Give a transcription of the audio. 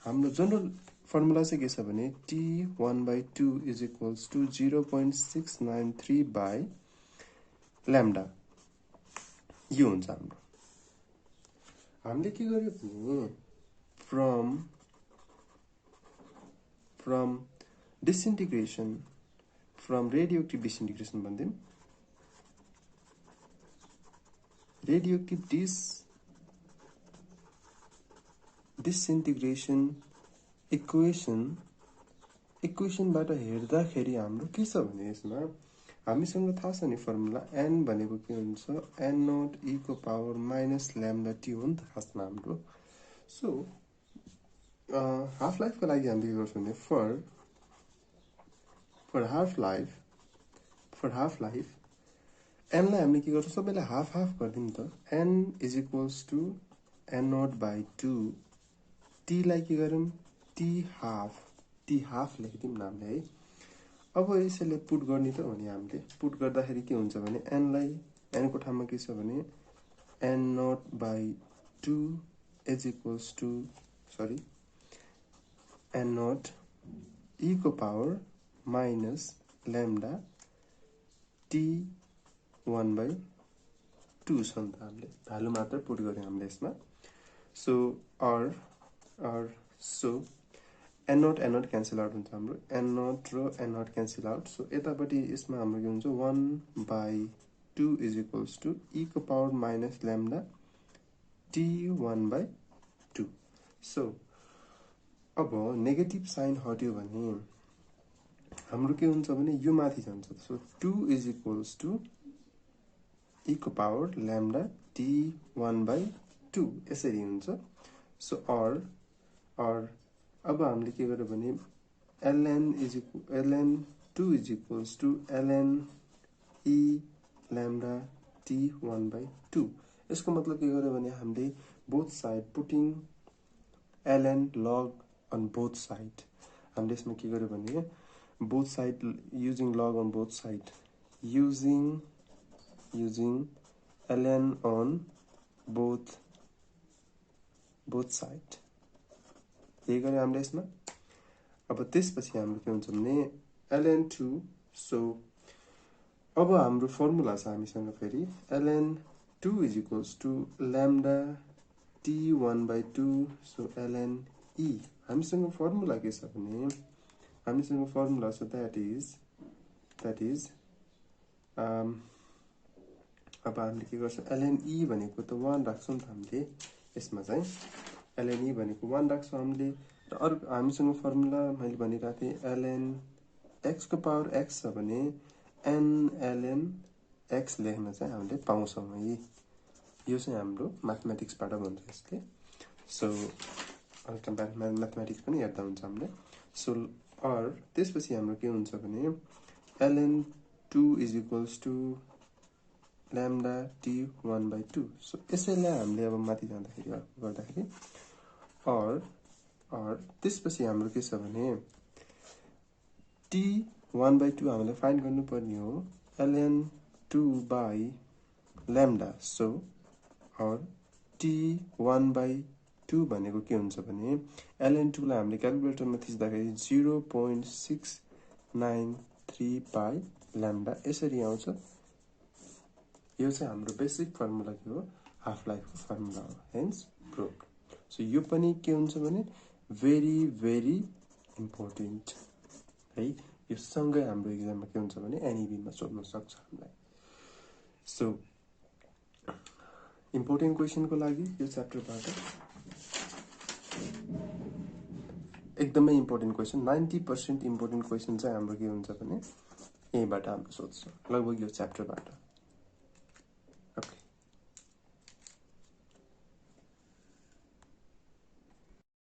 हाम्रो general formula चाहिँ के छ भने T1/2 is equals to 0.693 by lambda यो हुन्छ हाम्रो हामीले के गर्यो भने from disintegration from radioactive disintegration भन्दिम radioactive disintegration equation बाट हेर्दाखेरि हाम्रो के छ भने यसमा हामीसँग थाहा छ नि फर्मुला n भनेको के हुन्छ n0 e को पावर माइनस lambda t हो नि त खासमा हाम्रो सो हाफ लाइफ को लागि हामीले के गर्छौं भने फर हाफ लाइफ n लाई हामीले के गर्छौं सबैलाई हाफ हाफ गर्दिम त n is equals to n0/2 t लाई के गरौँ t हाफ लेख्दिम नामले है अब यसले पुट गर्ने त भने हामीले पुट गर्दाखेरि के हुन्छ भने n लाई n को ठाउँमा के छ भने n0/2 is equals to n0 e को पावर माइनस lambda t 1/2 छ नि त हामीले भ्यालु मात्र पुट गर्यौं हामीले यसमा so so n0 cancel out हुन्छ हाम्रो n0 र n0 cancel out सो यतापटि यसमा हाम्रो के हुन्छ 1/2 is equals to e को power minus lambda t 1/2 so अब नेगेटिभ साइन हट्यो भने हाम्रो के हुन्छ भने यो माथि जान्छ so 2 is equals to e को पावर lambda t 1/2 यसरी हुन्छ सो or अब हामीले के गर्यो भने ln2 is equals to ln e lambda t 1/2 यसको मतलब के गर्यो भने हामीले both side putting ln log on both side हामीले यसमा के गर्यो भने both side using log on both side using ln on both side यही गरे हामीले यसमा अब त्यसपछि हाम्रो के हुन्छ भने ln2 सो अब हाम्रो फर्मुला छ हामीसँग फेरि ln2 is equals to lambda t 1/2 so ln e हामीसँग फर्मुला के छ भने हामीसँग फर्मुला छ that is अब हामीले के गर्छौं ln e भनेको त 1 राख्छौं त हामीले यसमा चाहिँ ln e भनेको 1 राख्छौं हामीले र अर्को हामीसँग फर्मुला मैले भनिराथे ln x को पावर x छ भने n ln x लेख्न चाहिँ हामीले पाउँछौं है यो चाहिँ हाम्रो म्याथमेटिक्स बाट भन्छ यसले सो म्याथमेटिक्स पनि हेर्दा हुन्छ हामीले सो और त्यसपछि हाम्रो के हुन्छ भने ln2 is equals to lambda t 1/2 so यसैलाई हामीले अब माथि जाँदाखेरि गर्दाखेरि और त्यसपछि हाम्रो के छ भने t 1/2 हामीले फाइन्ड गर्नुपर्ने हो ln2 by lambda सो और t 1/2 भनेको के हुन्छ भने ln2 लाई हामीले क्याल्कुलेटरमा थिच्दाखेरि 0.693 by lambda यसरी आउँछ यो चाहिँ हाम्रो बेसिक फर्मुला के हो हाफ लाइफ को फर्मुला हो हेन्स प्रुभड सो यो पनि के हुन्छ भने भेरी इम्पोर्टेन्ट है यो सँगै हाम्रो एक्जाममा के हुन्छ भने NEB मा सोध्न सक्छ हामीलाई सो इम्पोर्टेन्ट क्वेशन को लागि यो च्याप्टरबाट एकदमै इम्पोर्टेन्ट क्वेशन 90% इम्पोर्टेन्ट क्वेशन चाहिँ हाम्रो के हुन्छ भने यहीबाट हाम्रो सोध्छ लगभग यो च्याप्टरबाट